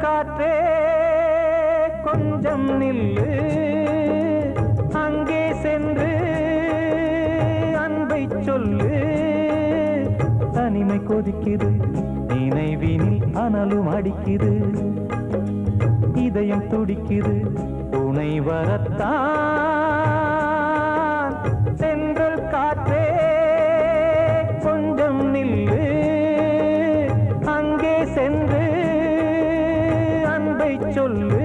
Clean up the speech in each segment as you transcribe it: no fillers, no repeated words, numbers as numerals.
காற்றே கொஞ்சம் நில்லு, அங்கே சென்று அன்பை சொல்லு. தனிமை கொதிக்குது, நினைவினில் அனலும் அடிக்குது, இதயம் துடிக்குது, துணை வரத்தான். சென்றல் காற்றே கொஞ்சம் நில்லு, அங்கே சென்று அன்பை சொல்லு.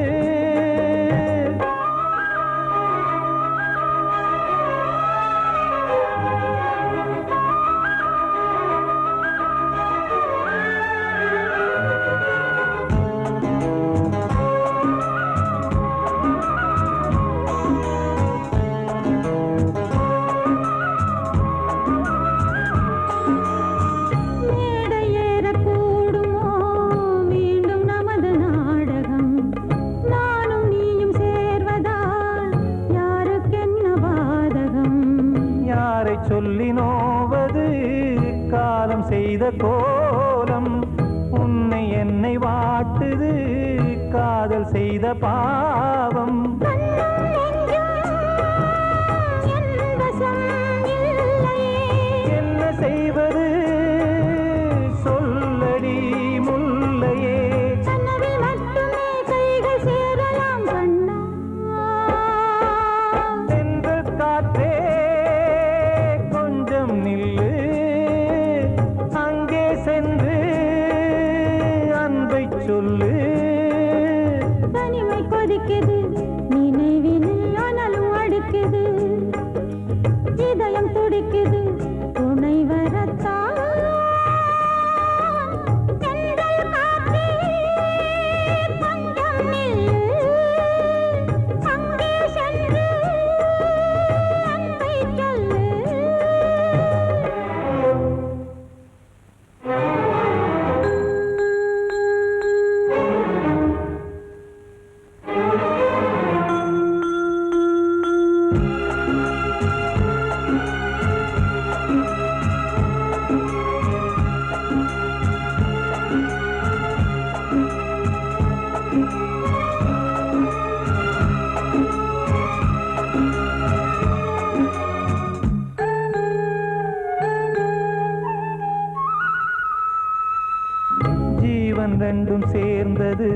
சொல்லி நோவது காலம் செய்த கோலம், உன்னை என்னை வாட்டுது காதல் செய்த பாவம். என்ன செய்வது சொல்லடி முல்லையே, சென்று காற்றே நில்லு, அங்கே சென்று அன்பை சொல்லு. தனிமை கொதிக்குது, நினைவினில் அனலும் அடிக்குது, இதயம் துடிக்குது, துணை வரத்தான். ரெண்டும் சேர்ந்தது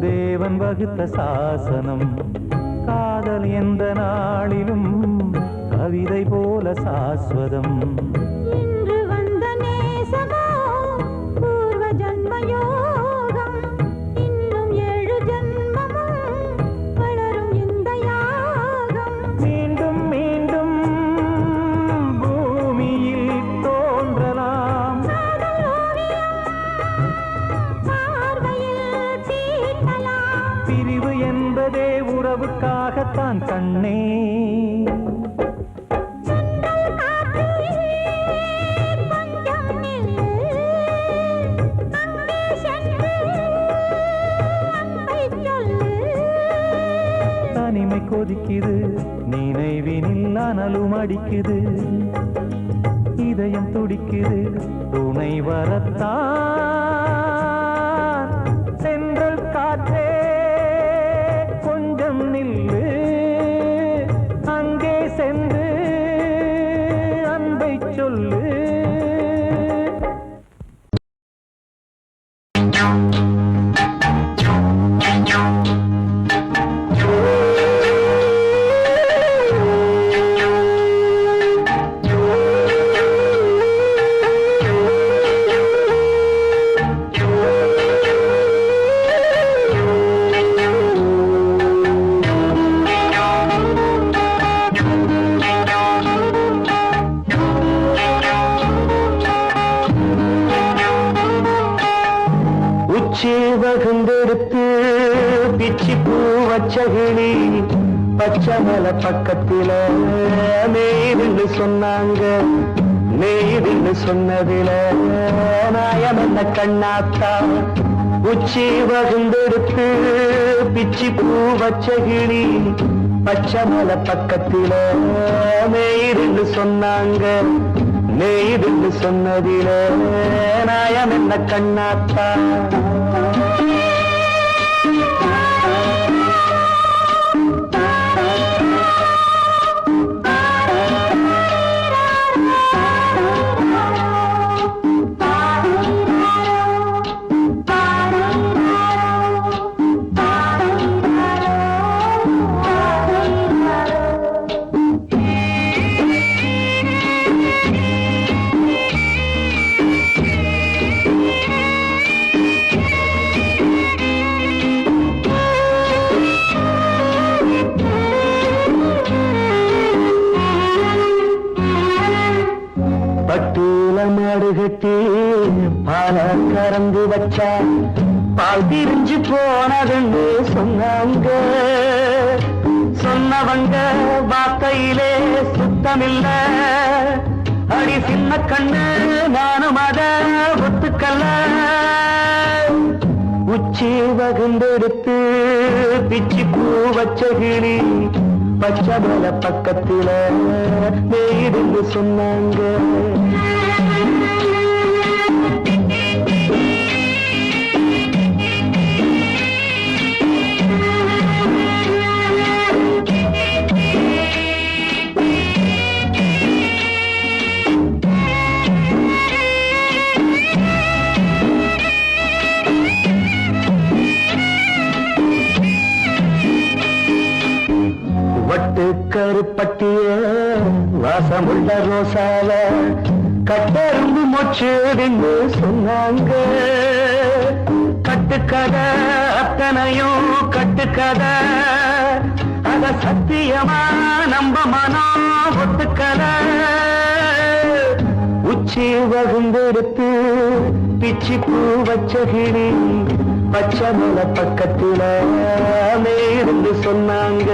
தேவன் வகுத்த சாசனம். காதல் எந்த நாளிலும் கவிதை போல சாஸ்வதம். இன்று வந்த நேசமோ பூர்வ ஜன்ம யோகம், இன்னும் 7 ஜன்மமும் வளரும் இந்த யாகம். மீண்டும் மீண்டும் பூமியில் தோன்றலாம், பிரிவு என்பதே உறவுக்காகத்தான் கண்ணே. தனிமை கொதிக்குது, நினைவினில் அனலும் அடிக்குது, இதயம் துடிக்குது, துணை வரத்தான். சென்றல் காற்றே கொஞ்சம் நில்லு, அங்கே சென்று அன்பை சொல்லு. பிச்சி பூ வச்ச கிளி பச்சை மலை பக்கத்தில மேய்துன்னு சொன்னாங்க. மேய்துன்னு சொன்னதில நாயம் என்ன கண்ணாத்தா உச்சி வகுந்தெடுத்து பிச்சி பூ வச்ச கிளி பச்சை மலை பக்கத்தில மேய்துன்னு சொன்னாங்க. மேய்துன்னு சொன்னதில நாயம் என்ன கண்ணாத்தா. பட்டியல மாடு கட்டி பால கறந்து வச்சா பால் திரிஞ்சு போனதுன்னு சொன்னாங்க. சொன்னவங்க வார்த்தையிலே சுத்தமில்ல. அடி சின்ன கண்ணு நானும் அத ஒத்துக்கல்ல. உச்சி வகுந்தெடுத்து பிச்சி பூ வச்ச கிளி பச்சை மலை பக்கத்தில மேய்துன்னு சொன்னாங்க. வட்டு கருப்பட்டிய வாசமுள்ள ரோசால கட்டெரும்பு மொச்சுடுன்னு சொன்னாங்க. கட்டுக்கதை அத்தனையும் கட்டுக்கதை அத சத்தியமா நம்ப மனம் ஒத்துக்கதை. உச்சி வகுந்தெடுத்து பிச்சி பூ வச்ச கிளி பச்சை மலை பக்கத்தில மேய்ந்து சொன்னாங்க.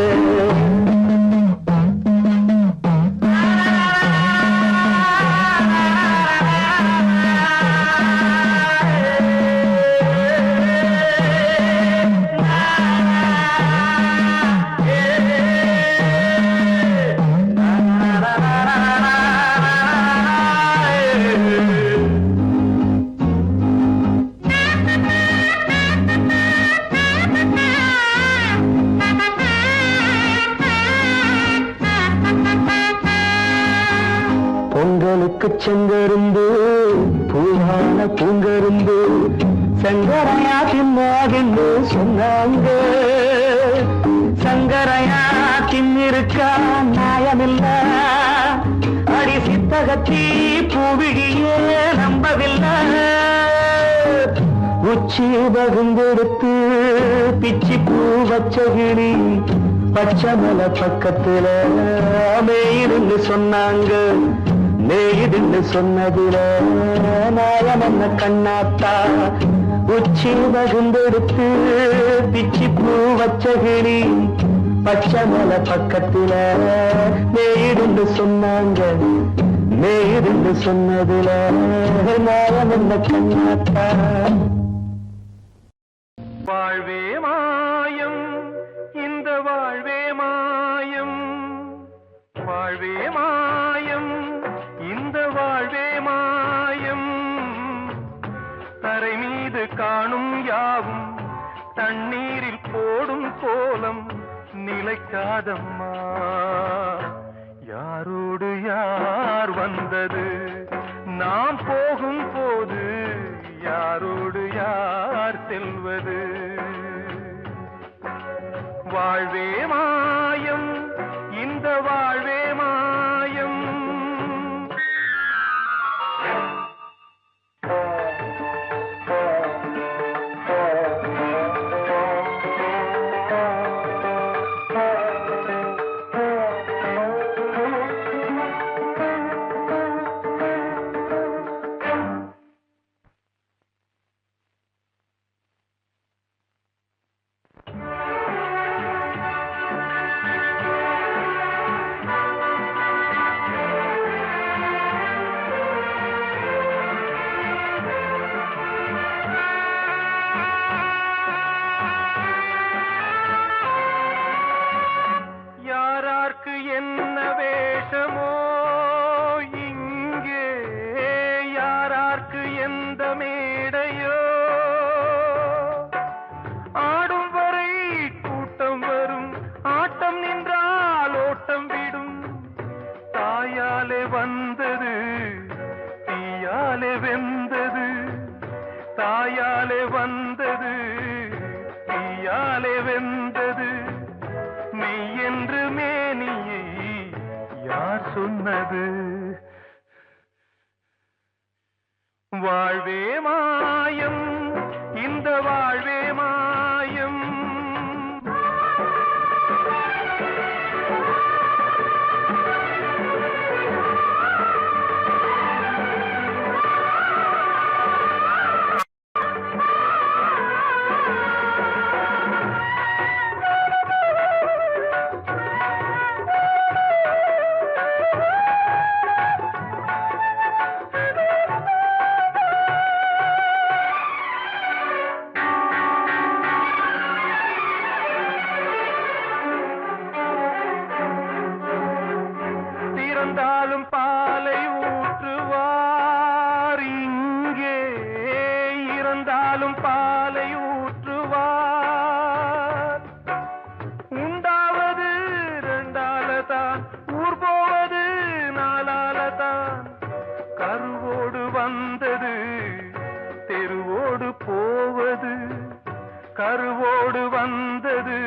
பொங்கலுக்கு செங்கருந்து பூவான பூங்கருந்து சங்கரையா தின்னாகின்னு சொன்னாங்க. சங்கரையா தின்னிருக்கா நியாயமில்ல. அடி சித்தகத்தி பூவிழியே நம்பவில்லை. உச்சி வகுந்தெடுத்து பிச்சி பூ வச்ச கிளி பச்சை மலை பக்கத்தில மேய்துன்னு சொன்னாங்க. மேய்துன்னு சொன்னதில நாயம் என்ன கண்ணாத்தா உச்சி வகுந்தெடுத்து பிச்சி பூ வச்ச கிளி பச்சை மலை பக்கத்தில மேய்துன்னு சொன்னாங்க. மேய்துன்னு சொன்னதில நாயம் என்ன கண்ணாத்தா. வாழ்வே மாயம் இந்த வாழ்வே மாயம். வாழ்வே மாயம் இந்த வாழ்வே மாயம். தரை மீது காணும் யாவும் தண்ணீரில் போடும் கோலம் நிலைக்காதம்மா. யாரோடு யார் வந்தது நாம் போகும் போது யாரோடு யார் செல்வது. வாழ்வே மாயம் இந்த வாழ்வே மாயம். வென்றது மெய் என்று மேனியை யார் சொன்னது வாழ்வே மாயம் இந்த வாழ்வே மாயம் இறந்தாலும் பாலை ஊற்றுவார் இங்கே இறந்தாலும் பாலை ஊற்றுவார் உண்டாவது ரெண்டாலதான் ஊர் போவது நாலாலதான் கருவோடு வந்தது தெருவோடு போவது கருவோடு வந்தது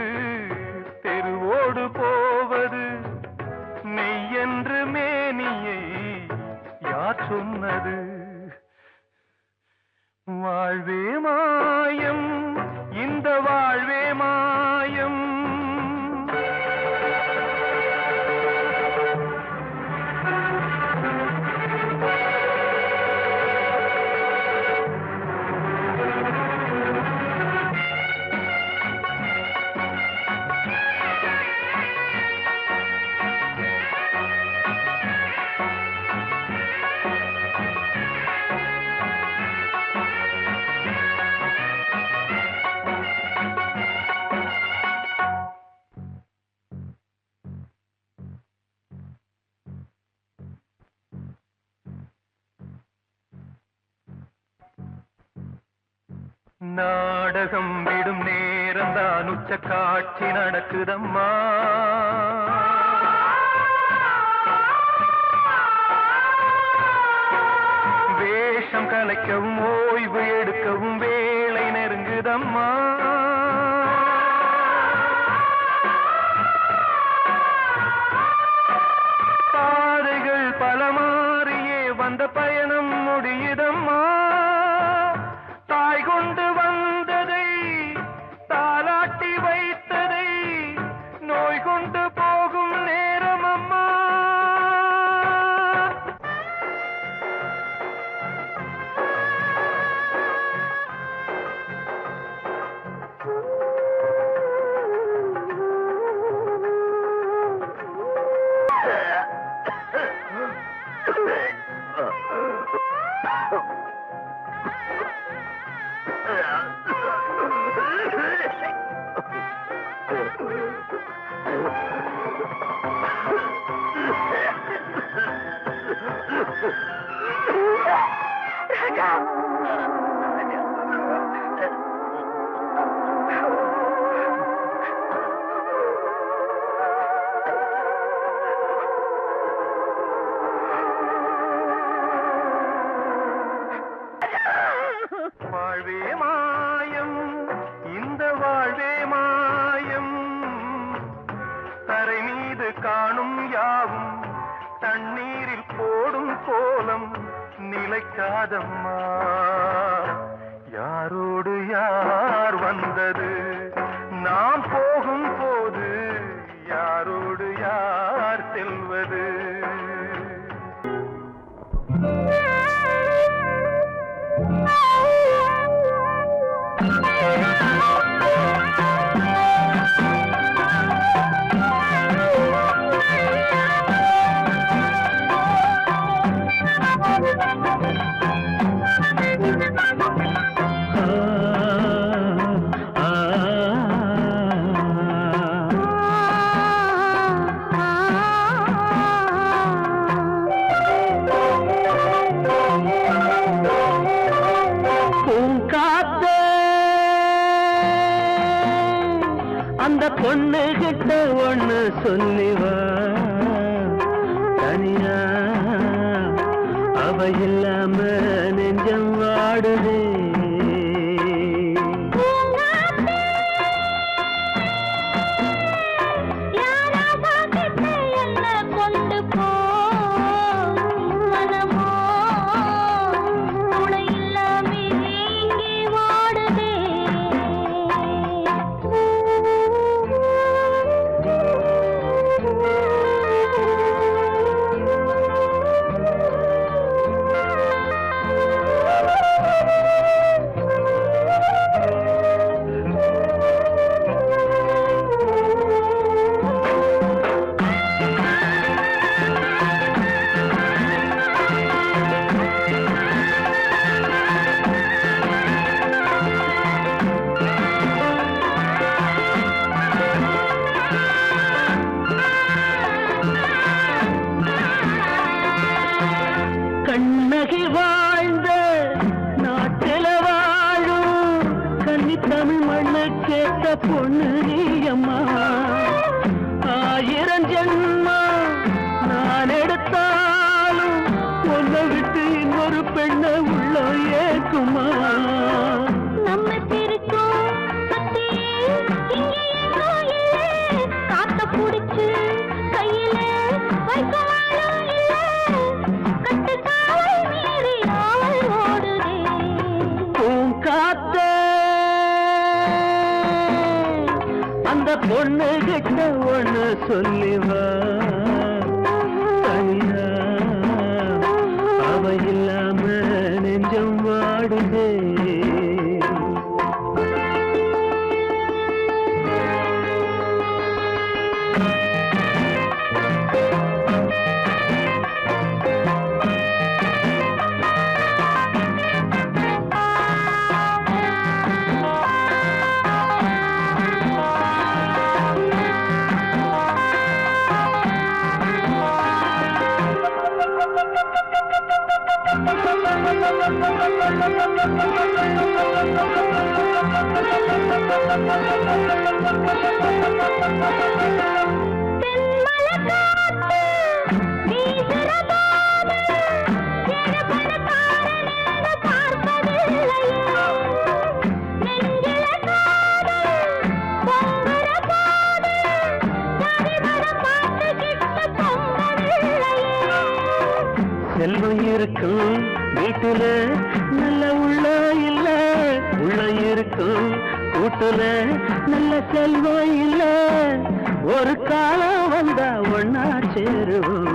தெருவோடு போவது மெய் என்று மேனியை யார் சொன்னது வாழ்வே மாயம் இந்த வாழ்வே மாயம் நாடகம் விடும் நேரம் தான் உச்ச காட்சி நடக்குதம்மா வேஷம் கலைக்கவும் ஓய்வு எடுக்கவும் வேளை நெருங்குதம்மா பாதைகள் பல மாறியே வந்த பயணம் முடியுதம்மா தாய் கொண்டு வந்ததை தாலாட்டி வைத்ததை நோய் கொண்டு போகும் நேரம் அம்மா வாழ்வே மாயம் இந்த வாழ்வே மாயம் தரை மீது காணும் யாவும் தண்ணீரில் போடும் கோலம் நிலைக்காதம்மா யாரோடு யார் வந்தது நாம் போகும் போது யாரோடு யார் செல்வது அந்த பொண்ணு கிட்ட ஒண்ணு சொல்லிவா தனியா அவ இல்லாம நெஞ்சம் வாடுதே பொண்ணு நீ அம்மா. 1000 ஜென்மா நான் எடுத்தாலும் உன்னை விட்டு இன்னொரு பெண்ணை உள்ள ஏக்குமா? நம்ம திருக்கும் சுத்தி இங்கேயோ இல்லை, காத்த புடிச்சு கையில வைக்கவாலும் இல்லை, கட்டுக்காவல் மீறி ஆவல் ஓடுதே. பூங்காத்த அந்த பொண்ணு கிட்ட ஒண்ணு சொல்லிவா, தனியா அவ இல்லாம நெஞ்சம் வாடுதே. செல்வம் இருக்கும் வீட்டுல நல்ல உள்ள இல்ல, உள்ள இருக்கும் கூட்டுல நல்ல செல்வம் இல்ல, ஒரு காலம் வந்தா ஒன்னா சேருவோம்.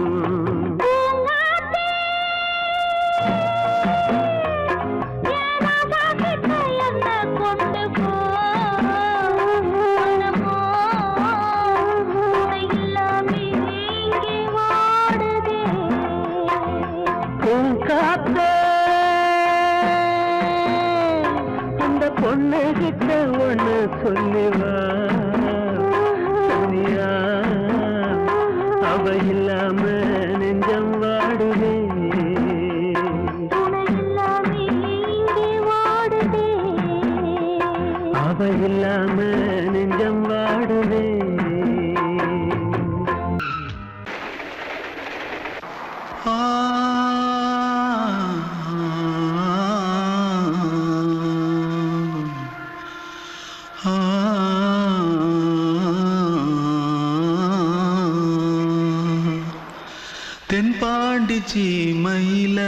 அந்த பொண்ணு கிட்ட ஒண்ணு சொல்லிவா, தனியா அவ இல்லாம நெஞ்சம் வாடுதே. அவ இல்லாம நெஞ்சம் வாடுதே. தென்பாண்டி சீமையில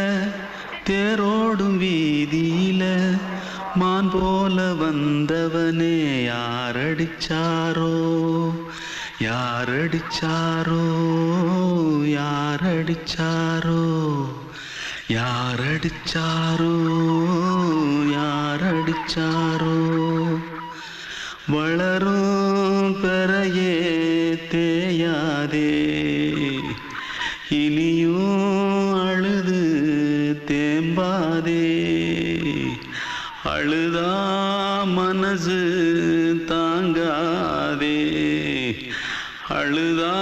தேரோடும் வீதியில மான் போல வந்தவனே யாரடிச்சாரோ, யாரடிச்சாரோ, யாரடிச்சாரோ, யாரடிச்சாரோ, யாரடிச்சாரோ. வளரும் பெறையே தேயாதே, இனியும் அழுது தேம்பாதே, அழுதா மனசு தாங்காதே, அழுதா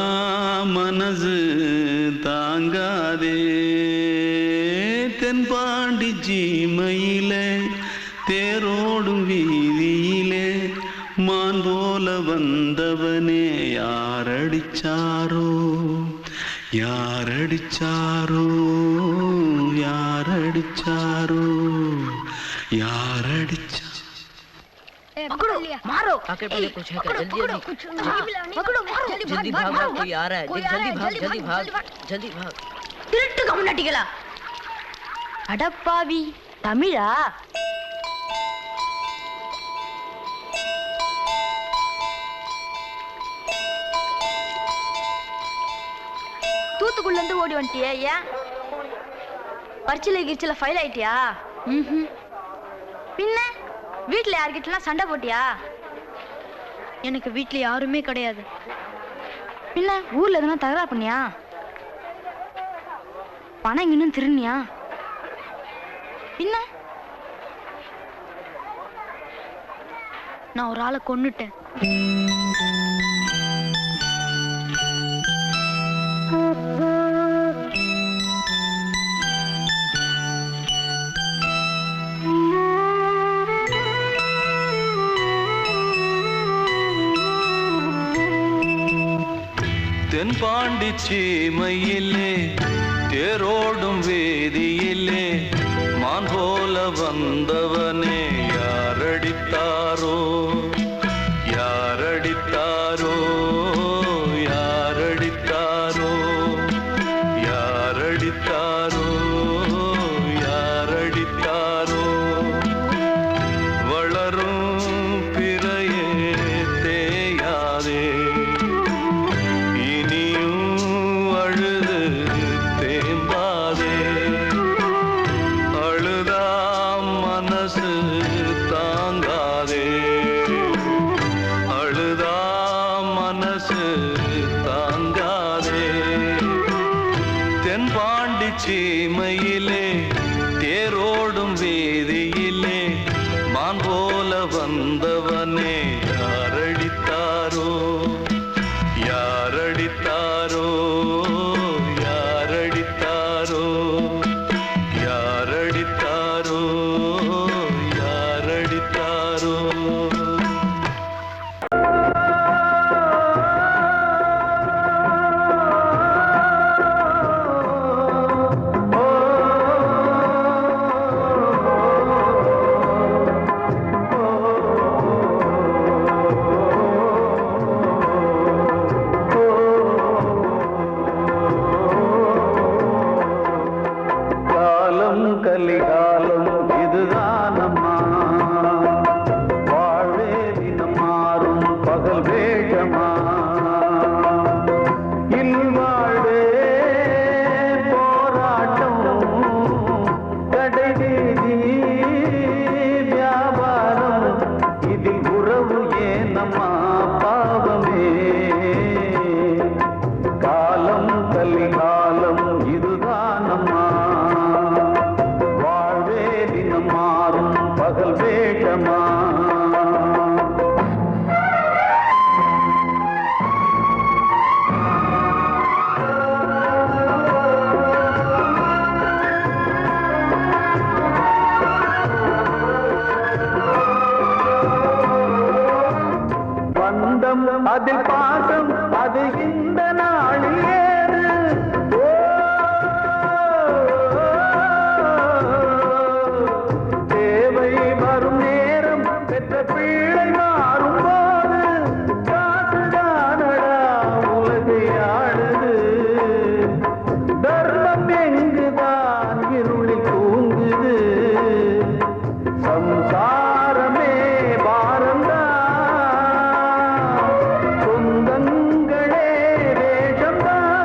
மனசு தாங்காதே. தென்பாண்டி சீமையிலே தேரோடும் வீதியிலே மான் போல வந்தவனே யாரடிச்சாரோ, யாரடிச்சாரோ, யாரடிச்சாரோ, यारडिचा पकड़ो मारो आके पहले कुछ है क्या? जल्दी जल्दी पकड़ो मारो जल्दी भाग भाग, कोई आ रहा है, जल्दी भाग, जल्दी भाग. திருட்டு கம்முனாட்டிகளா அடப்பாவி தமிழா? தூத்துக்குள்ள இருந்து ஓடி வந்துட்டியா? ஏன் பரிச்சையில கிரிச்சில ஃபைல் ஆயிட்டியா? பின்ன வீட்டுல யார்கிட்டலாம் சண்டை போட்டியா? எனக்கு வீட்டுல யாருமே கிடையாது. பின்ன ஊர்ல எதுனா தகராறு பண்ணியா? பணம் இன்னும் திருநியா? பின்ன நான் ஒரு ஆளை கொன்னுட்டேன். தென்பாண்டி சீமையிலே தேரோடும் வேதியிலே மான் போல வந்தவனே யாரடித்தாரோ யாரடித்தாரோ யாரடித்தாரோ யாரடித்தாரோ யாரடித்தாரோ வளரும் பிறையே தேயாதே இனியும் அழுது தேம்பாதே அழுதாம் மனசு தாங்காதே அழுதாம் மனசு தாங்காதே தென்பாண்டி சீமையிலே தேரோடும் வேதியிலே மான் போல வந்தவனே யாரடித்தாரோ யாரடித்தாரோ யாரடித்தாரோ யாரடித்தாரோ யாரடித்தாரோ காலம் கலிகாலம் இதுதானம்மா வாழ்வே தினம் மாறும் பகல் வேகமா இல்வாழ்வே போராட்டம் கடை வீதி வியாபாரம் இதில் உறவு ஏனம்மா பாவமே காலம் கலிகாலம் இதுதானம்மா வாழ்வே தினம் மாறும் பகல் வேகமா பந்தம் அதில் பாசம் அது இந்த நாளில் ஏது தேவை வரும் நேரம் பெற்ற பிள்ளை மாறும் போது காசுதானடா உலகை ஆடுது தர்மம் எங்குதான் இருளில் தூங்குது சம்சாரமே பாரந்தா சொந்தங்களே வேஷம்தான்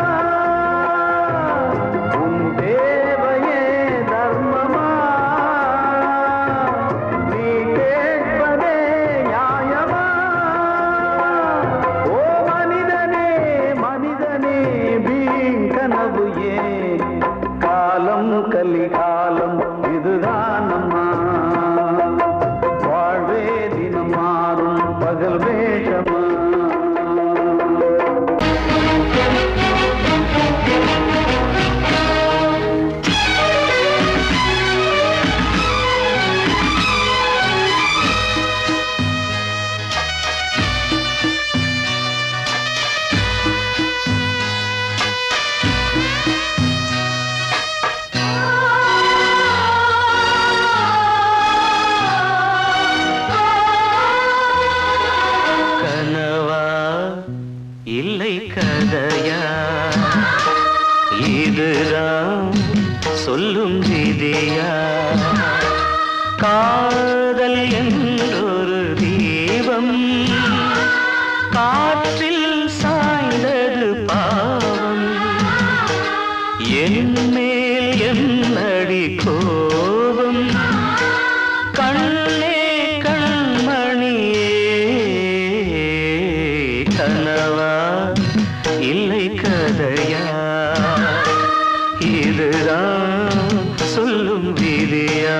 உன் தேவையே தர்மமா நீ கேட்பதே நியாயமா ஓ மனிதனே மனிதனே வீண் கனவு ஏன் காலம் கலிகாலம் இதுதானம்மா வாழ்வே தினம் மாறும் பகல் வேஷமா கனவா இல்லை கதையா இதுதான் சொல்லும் விதியா காதல் என்றொரு தீபம் காற்றில் சாய்ந்தது பாவம் என் மேல் என்னடி கோபம் கண்ணே கண்மணியே கனவா இல்லை கதையா இதுதான் சொல்லும் விதியா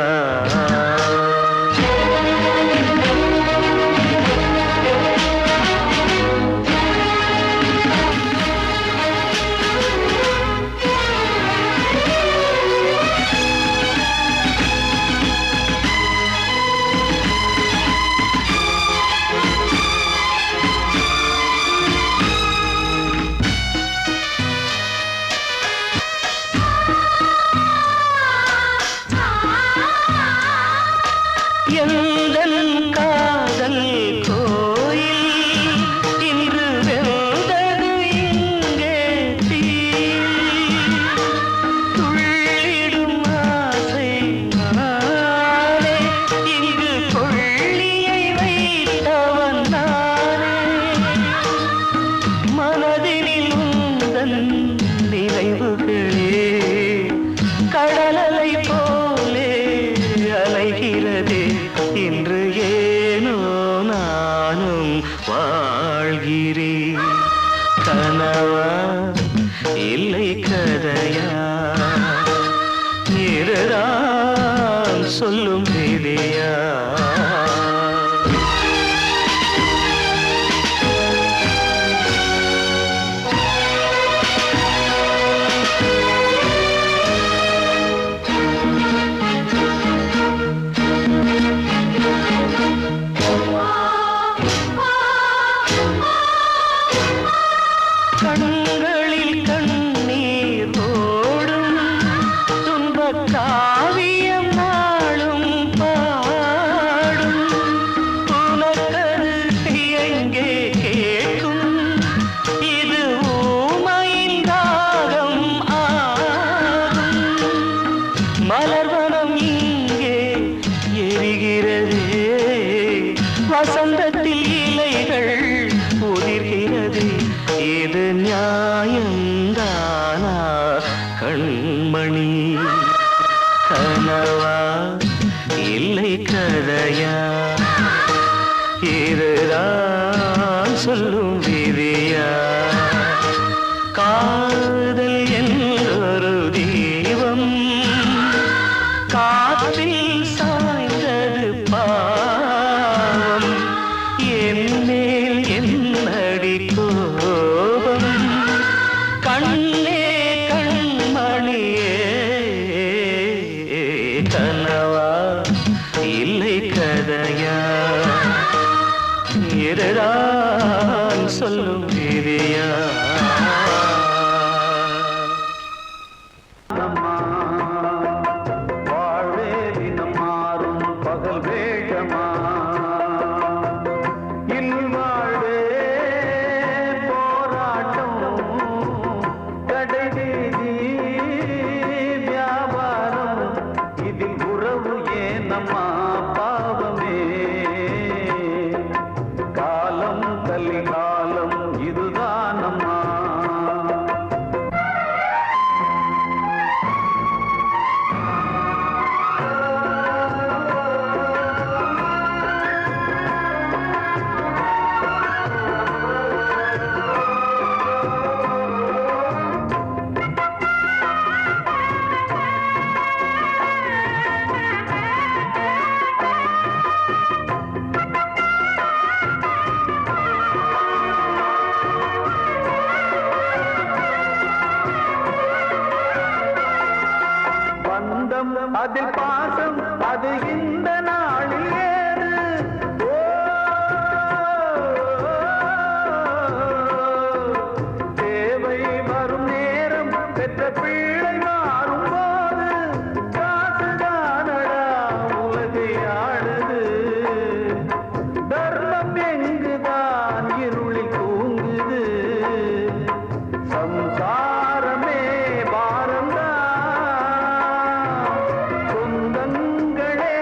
மனதினில் உந்தன் நினைவுகளே கடலலை போலே அலைகிறதே இன்று ஏனோ நானும் வாழ்கிறேன் கனவா இல்லை கதையா இருதான் சொல்லும் விதியா கண்களில் கண்ணீர் ஓடும் துன்பக் காவியம் நாளும் பாடும் உனக்கது எங்கே கேட்கும் இது ஊமையின் தாகம் ஆகும் மலர்வனம் இங்கே எரிகிறதே வசந்தத்தில் இலைகள் உதிர்கிறது இது நியாயந்தானா கண்மணி கனவா இல்லை கதையா இதுதான் சொல்லும் விதியா காதல் என்றொரு தீபம் காற்றில் சாய்ந்தது பாவம் என் மேல் என்னடி கோபம் கண்ணே கண்மணியே கனவா இல்லை கதையா இதுதான் சொல்லும் விதியா வாழ்வே தினம் மாறும் பகல் வேகமா இல்வாழ்வே போராட்டம் கடை வீதி வியாபாரம் இதில் உறவு ஏனம்மா பாவமே காலம் கலிகாலம் இதுதானம்மா பந்தம் அதில் பாசம் அது இந்த நாளில் ஏது தேவை வரும் நேரம் பெற்ற பிள்ளை மாறும் போது காசுதானடா உலகை ஆடுது தர்மம் எங்குதான் இருளில் தூங்குது சம்சாரமே பாரம்தான் சொந்தங்களே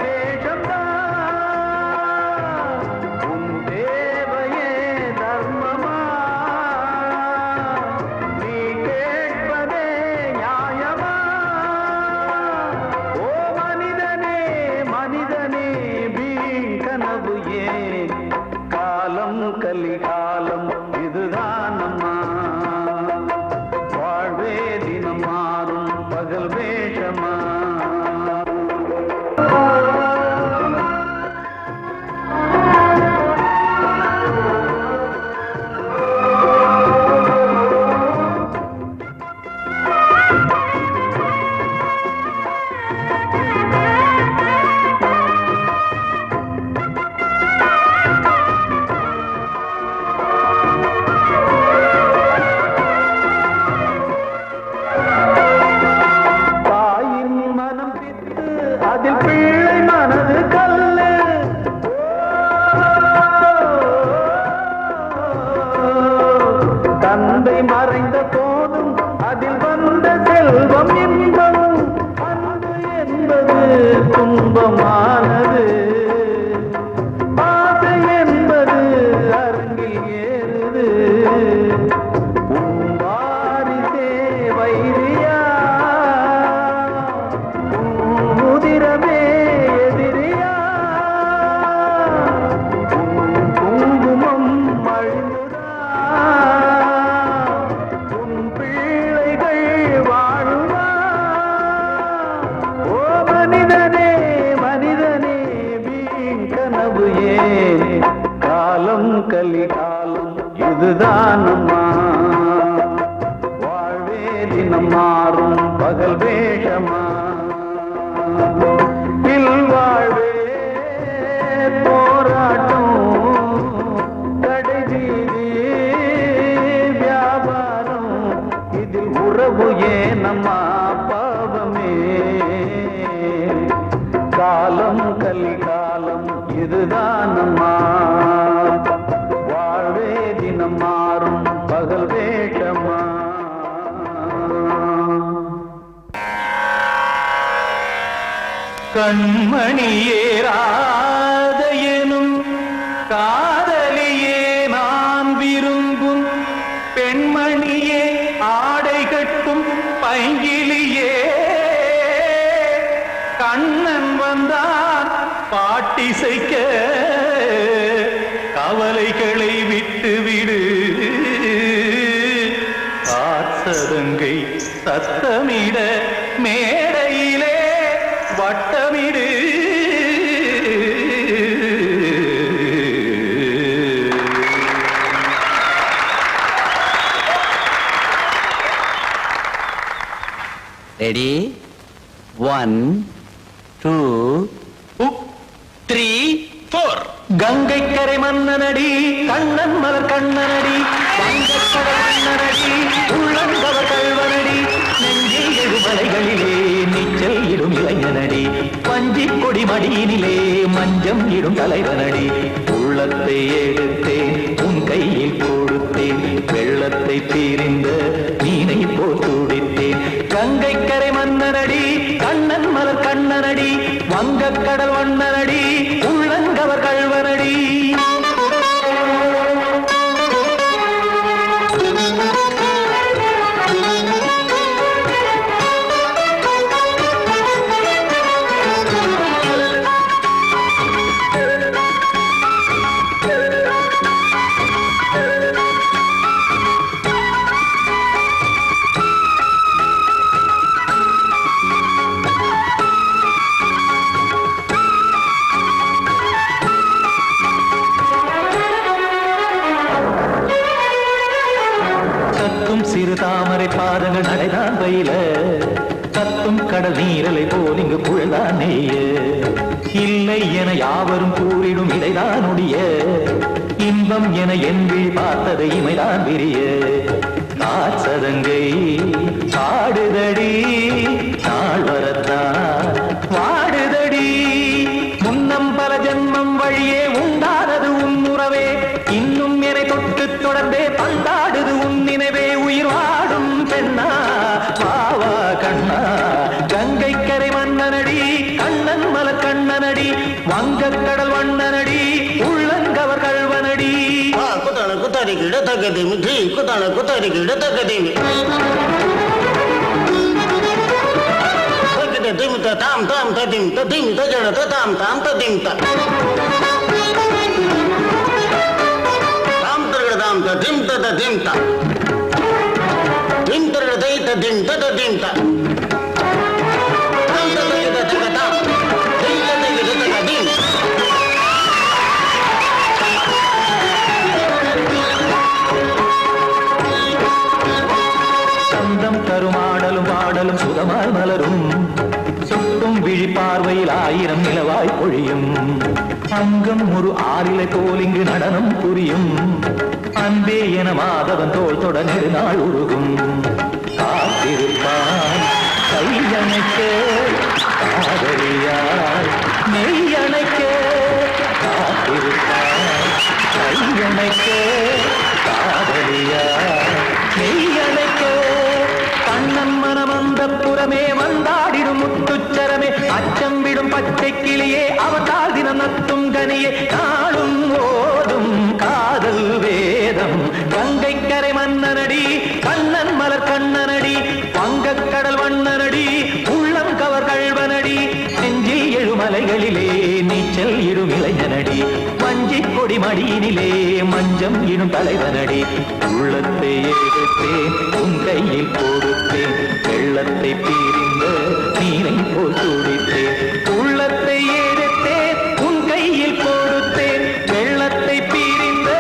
வேஷம்தான் உன் தேவையே தர்மமா நீ கேட்பதே நியாயமா ஓ மனிதனே மனிதனே வீண் கனவு ஏன் காலம் கலிகாலம் இதுதானம்மா வாழ்வே தினம் மாறும் பகல் வேஷமா தாயின் மனம் பித்து அதில் பிள்ளை மனது கல்லு தந்தை மறைந்த போதும் அதில் வந்த செல்வம் இன்பம் அன்பு என்பது துன்பமானது ஆசை என்பது அரங்கில் ஏறுது இதுதானம்மா வாழ்வே தினம் மாறும் பகல் வேஷமா இல்வாழ்வே போராட்டம் கடைவீதி வியாபாரம் இதில் உறவு ஏனம்மா பாவமே காலம் கலிகாலம் இதுதானம்மா வாழ்வே தினம் மாறும் பகல் வேஷமா கண்மணியேராத எனும் காதலியே நான் விரும்பும் பெண்மணியே ஆடை கட்டும் பைங்கிலியே கண்ணன் வந்தான் பாட்டிசைக்க கவலைகளை விட்டுவிடு ஆசதங்கை சத்தமிட மேடையிலே வட்டமிடு ரெடி 1 2 3 4 கங்கை கரை மன்னனடி கண்ணன் மலர் கண்ணனடி வங்கக்கடல் மன்னனடி உள்ளங்கவர் கல்வனடி நெஞ்சில் எழுமலைகளிலே நீச்சல் இடும் இளைஞனடி பஞ்சி கொடி மடியினிலே மஞ்சம் இடும் தலைவனடி உள்ளத்தை எடுத்தேன் உன் கையில் கொடுத்தேன் வெள்ளத்தை பிரிந்த மீனை போல் துடித்தேன் கங்கை கரை மன்னனடி கண்ணன் மலர் கண்ணனடி வங்கக்கடல் வண்ணனடி உள்ளங்கவர் கல்வனடி சிறு தாமரை பாதங்கள் நடைதான் பயில கத்தும் கடல் நீரலை போல் இங்கு புழதான் நெய்ய இல்லை என யாவரும் கூறிடும் இடைதான் உடைய இன்பம் என என்பி பார்த்ததை இமைதான் விரிய காசதங்கை பாடுதடி நாள் வரத்தான் வாடுதடி முன்னம் பல ஜென்மம் வழியே உண்டானது உன் உறவே இன்னும் என்னை தொட்டு தொடர்ந்தே பந்தாடுது உன் நினைவே உயிர் வாடும் பெண்ணா வாவா கண்ணா கங்கை கரை மன்னனடி கண்ணன் மலர் கண்ணனடி வங்கக்கடல் வண்ணனடி உள்ளங்கவர் கல்வனடி குத்தான குத்தாரி கிட தக்கதேமி ஜி குத்தான குத்தாரி கிட தக்கதேமி திமித்த தாம் தாம் ததிம் ததிம் தஜட தாம் தாம் ததிம் தாம் தரகட தாம் ததிம் ததிம் தாம் திம் தரகட தை ததிம் ததிம் தாம் தாம் தரகட தகதாம் திம் தரகட தகதிம் சந்தம் கருமாடலும் பாடலும் சுகமாய் மலரும் சுட்டும் விழி பார்வையில் ஆயிரம் நிலவாய் பொழியும் அங்கம் ஒரு ஆறிலை போல் இங்கு நடனம் புரியும் அன்பே என மாதவன் தோல் தொட நெடுநாள் உருகும் காத்திருப்பான் கையணைக்க காதலியார் நெய்யணைக்க காத்திருப்பான் கையணைக்க காதலியார் நெய்யணைக்க கண்ணன் மனமந்த புறமே வந்தாடிடும் முத்துச்சரமே அச்சம் விடும் பச்சை கிளியே அவதால் தினம் நத்தும் கனியே நாளும் ஓடும் காதல் வேதம் கங்கை கரை மன்னனடி கண்ணன் மலர் கண்ணனடி வங்கக்கடல் வண்ணனடி உள்ளம் கவர் கல்வனடி நெஞ்சில் எழுமலைகளிலே நீச்சல் இடும் இளைஞனடி வஞ்சி கொடி மடியினிலே மஞ்சம் இடும் தலைவனடி உள்ளத்தை எடுத்தேன் உன் கையில் கொடுத்தேன் வெள்ளத்தை பிரிந்த நீரை போல் துடித்தேன் உள்ளத்தை எடுத்தேன் உன் கையில் கொடுத்தேன் வெள்ளத்தை பிரிந்த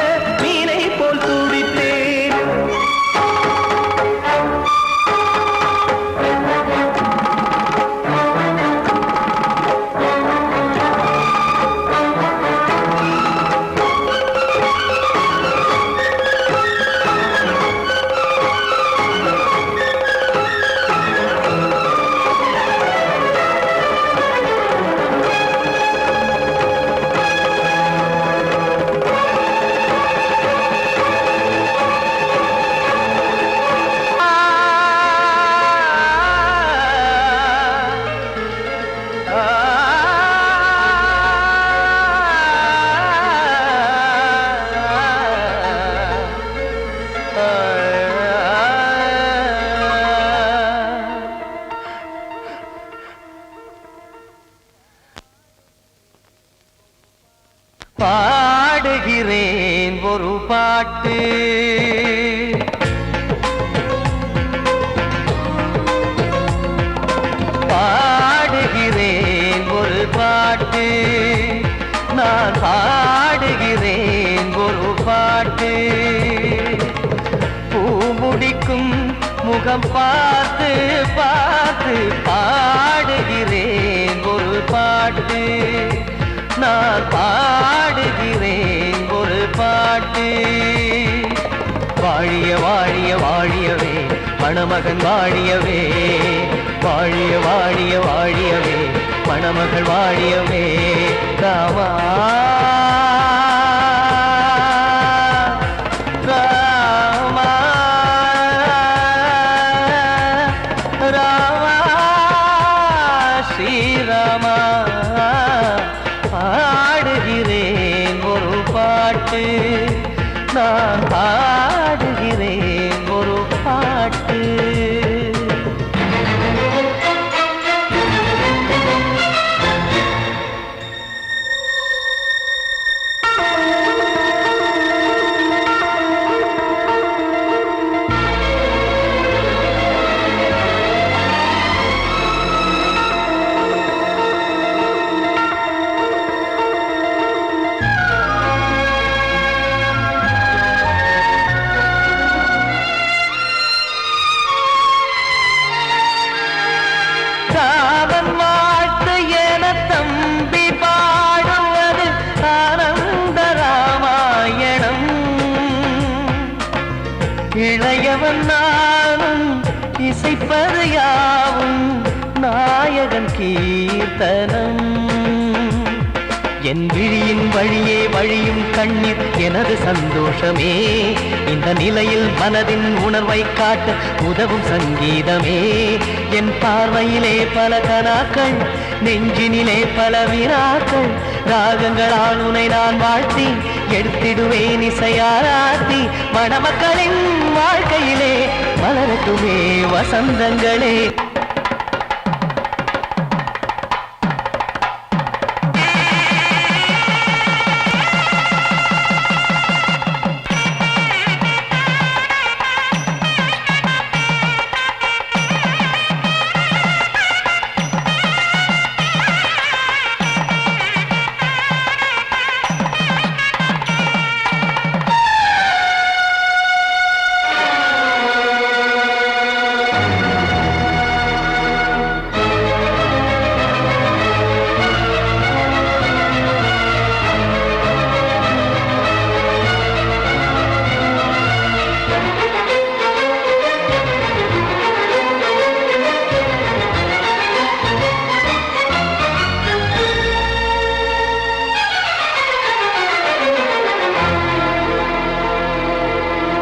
மீனை போல் துடித்தேன் பாடுகிறேன் ஒரு பாட்டு பாடுகிறேன் ஒரு பாட்டு நான் பாடுகிறேன் ஒரு பாட்டு பூ முடிக்கும் முகம் பார்த்து பார்த்து பாடுகிறேன் ஒரு பாட்டு நான் பாடுகிறேன் ஒரு பாட்டு வாழிய வாழிய வாழியவே மணமகன் வாழியவே வாழிய வாழிய வாழியவே மணமகள் வாழியவே ராமா ராமா ராமா ஸ்ரீராமா பாடுகிறேன் ஒரு பாட்டு நான் பாடுகிறேன் ஒரு பாட்டு ராமன் வாழ்த்து என தம்பி பாடுவது ஆனந்த ராமாயணம் இளையவன் நானும் இசைப்பது யாவும் நாயகன் கீர்த்தனம் என் விழியின் வழியே வழியும் கண்ணீர் எனது சந்தோஷமே இந்த நிலையில் மனதின் உணர்வை காட்ட உதவும் சங்கீதமே என் பார்வையிலே பல கனாக்கள் நெஞ்சினிலே பல வினாக்கள் ராகங்களால் உனை நான் வாழ்த்தி எடுத்திடுவேன் இசையாராத்தி மணமக்களின் வாழ்க்கையிலே மலரட்டுமே வசந்தங்களே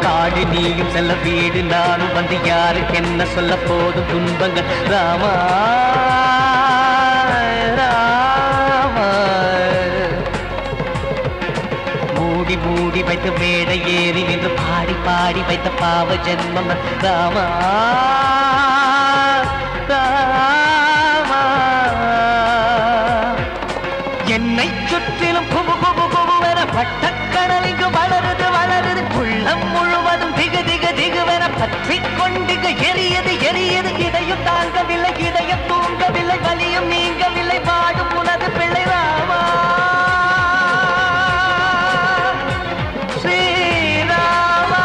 காடு நீயும் செல்ல வீடு நானும் வந்து யாருக்கு என்ன சொல்ல போதும் துன்பங்கள் ராமா ராமா மூடி மூடி வைத்த மேடை ஏறி நின்று பாடி பாடி வைத்த பாவ ஜென்மம் ராமா ராமா என்னை சுற்றிலும் குபு குபு குபுவென பட்டக்கடல் இங்கு வளருது வளருது உள்ளம் முழுவதும் திகு திகு திகுவென பற்றிக் கொண்டிகு எரியது எரியது இதையும் தாங்கவில்லை இதயம் தூங்கவில்லை வலியும் நீங்கவில்லை பாடும் உனது பிள்ளை ராமா ஸ்ரீராமா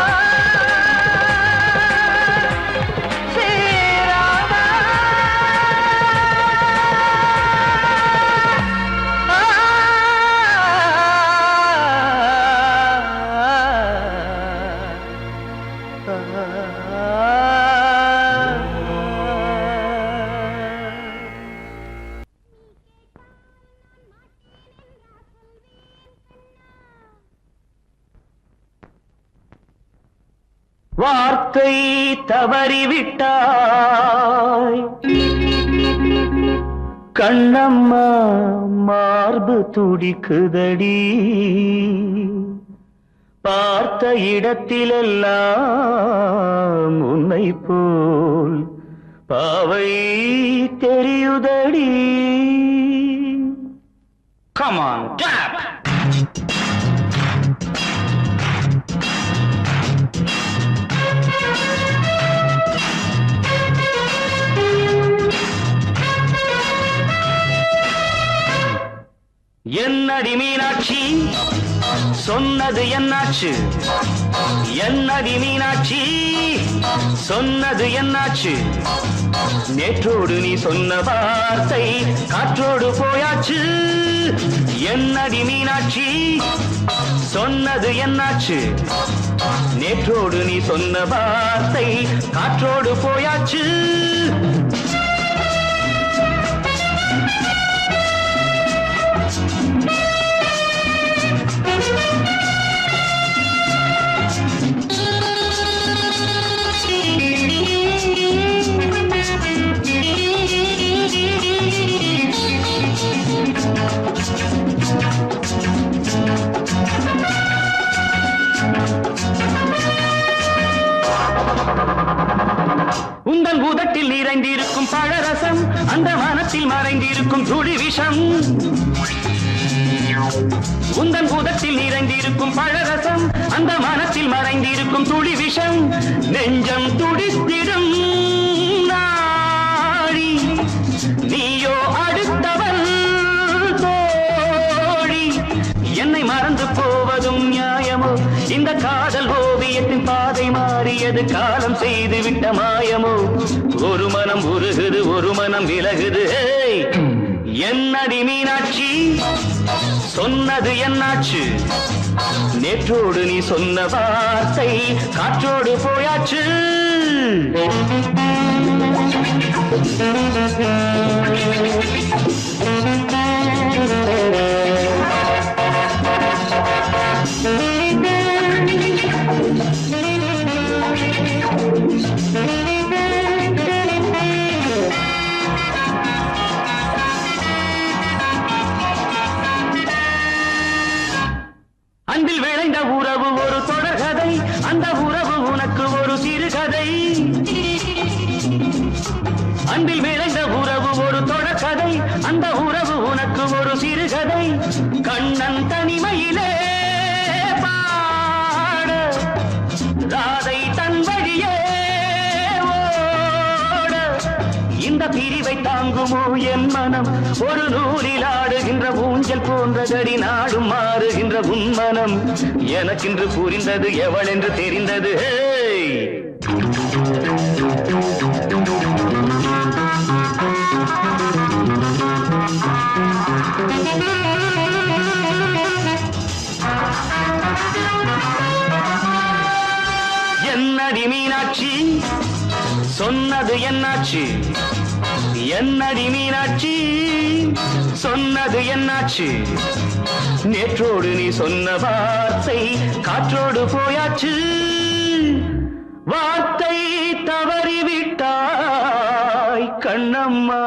ஸ்ரீராமா வார்த்தை தவறிவிட்டாய் கண்ணம்மா மார்பு துடிக்குதடி பார்த்த இடத்திலெல்லாம் உன்னை போல் பாவை தெரியுதடி. Come on, clap. என்னடி மீனாட்சி சொன்னது என்னாச்சு? என்னடி மீனாட்சி சொன்னது என்னாச்சு? நேற்றோடு நீ சொன்ன வார்த்தை காற்றோடு போயாச்சு. என்னடி மீனாட்சி சொன்னது என்னாச்சு? நேற்றோடு நீ சொன்ன வார்த்தை காற்றோடு போயாச்சு. உந்தன் பூதத்தில் நிறைந்திருக்கும் பழரசம், அந்த மனத்தில் மறைந்திருக்கும் துளி விஷம். உந்தன் பூதத்தில் நிறைந்திருக்கும் பழரசம், அந்த மனத்தில் மறைந்திருக்கும் துளி விஷம். நெஞ்சம் துடித்திடும் நாடி, நீயோ அடுத்தவள் தோழி. என்னை மறந்து போவதும் நியாயமோ? இந்த காதல் ஓவியத்தின் பாதை மாறியது, காலம் செய்து விட்ட மாயமோ? ஒரு மனம் உருகுது, ஒரு மனம் விலகுது. என்னடி மீனாட்சி சொன்னது என்னாச்சு? நேற்றோடு நீ சொன்ன வார்த்தை காற்றோடு போயாச்சு. அன்பில் விளைந்த உறவு ஒரு தொடர்கதை, அந்த உறவு உனக்கு ஒரு சிறுகதை. அன்பில் விளைந்த உறவு ஒரு தொடர்கதை, அந்த உறவு உனக்கு ஒரு சிறுகதை. கண்ணன் தனிமையிலே பாட, ராதை தன் வழியே ஓட. இந்த பிரிவை தாங்குமோ என் மனம்? ஒரு நூலில் ஆடுகின்ற ஊஞ்சல் போன்றதடி நாடும் மாறுகின்ற உன்மனம். எனக்கென்று புரிந்தது எவள் என்று தெரிந்தது. என்னடி மீனாட்சி சொன்னது என்னாச்சு? என்னடி மீனாட்சி சொன்னது என்னாச்சு? நேற்றோடு நீ சொன்ன வார்த்தை காற்றோடு போயாச்சு. வார்த்தை தவறிவிட்டாய் கண்ணம்மா,